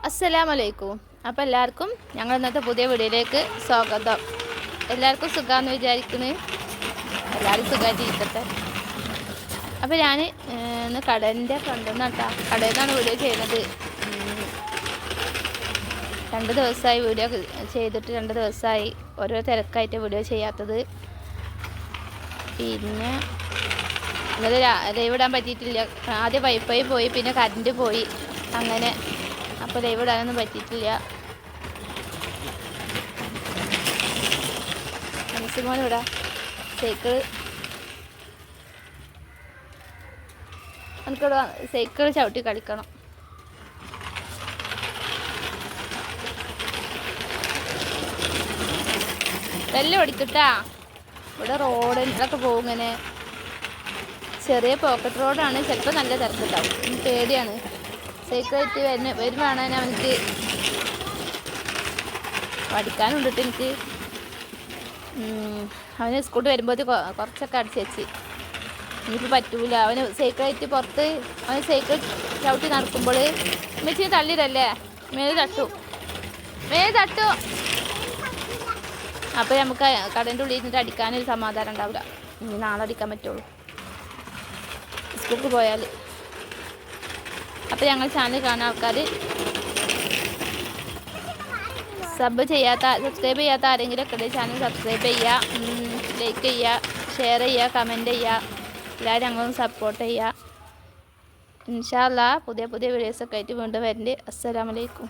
അസ്സലാമലൈക്കും. അപ്പോൾ എല്ലാവർക്കും ഞങ്ങൾ ഇന്നത്തെ പുതിയ വീഡിയോയിലേക്ക് സ്വാഗതം. എല്ലാവർക്കും സുഖമാണെന്ന് വിചാരിക്കുന്നു. എല്ലാവരും സുഖമായിട്ടിരിക്കട്ടെ. അപ്പോൾ ഞാൻ ഇന്ന് കടേൻ്റെ ഫ്രണ്ടിൽ നിന്നാണ് വീഡിയോ ചെയ്യുന്നത്. 2 ദിവസമായി വീഡിയോ ചെയ്തിട്ട് 2 ദിവസമായി ഓരോ തിരക്കായിട്ട് വീഡിയോ ചെയ്യാത്തത്. പിന്നെ ഇന്നലെ ലൈവ് ഇടാൻ പറ്റിയിട്ടില്ല. ആദ്യം വൈഫൈ പോയി, പിന്നെ കറണ്ട് പോയി, അങ്ങനെ അപ്പോൾ ലൈവ് ഇടാനൊന്നും പറ്റിയിട്ടില്ല. മനസ്സിമോൻ ഇവിടെ എനിക്കിവിടെ സൈക്കിൾ ചവിട്ടി കളിക്കണം. എല്ലാം ഓടിക്കട്ടാ. ഇവിടെ റോഡിലൊക്കെ പോകും. ഇങ്ങനെ ചെറിയ പോക്കറ്റ് റോഡാണ്. ചിലപ്പോൾ നല്ല തിരക്കുണ്ടാവും. പേടിയാണ്. സൈക്കിളായിട്ട് വരുമ്പോഴാണ് അവനക്ക് പഠിക്കാനുണ്ടിട്ട് എനിക്ക്. അവന് സ്കൂളിൽ വരുമ്പോൾ കുറച്ചൊക്കെ അടിച്ച് വെച്ച് എനിക്ക് പറ്റൂല. അവന് സൈക്കിളായിട്ട് പുറത്ത് അവന് സൈക്കിൾ ചവിട്ടി നടക്കുമ്പോൾ മെച്ചിന് തള്ളിയിടല്ലേ, മേല് തട്ടു. അപ്പോൾ നമുക്ക് കടൻ്റെ ഉള്ളിൽ നിന്നിട്ട് അടിക്കാനൊരു സമാധാനം ഉണ്ടാവില്ല. ഇനി നാളെ അടിക്കാൻ പറ്റുള്ളൂ സ്കൂൾക്ക് പോയാൽ. അപ്പോൾ ഞങ്ങൾ ചാനൽ കാണുന്ന ആൾക്കാർ സബ്സ്ക്രൈബ് ചെയ്യാത്ത ആരെങ്കിലും ഒക്കെ ഉണ്ടെങ്കിൽ ചാനൽ സബ്സ്ക്രൈബ് ചെയ്യുക, ലൈക്ക് ചെയ്യുക, ഷെയർ ചെയ്യുക, കമൻറ്റ് ചെയ്യുക. എല്ലാവരും ഞങ്ങളൊന്ന് സപ്പോർട്ട് ചെയ്യുക. ഇൻഷാ അല്ലാഹ് പുതിയ വീഡിയോസൊക്കെ ആയിട്ട് വീണ്ടും വരുന്നുണ്ട്. അസ്സലാമു അലൈക്കും.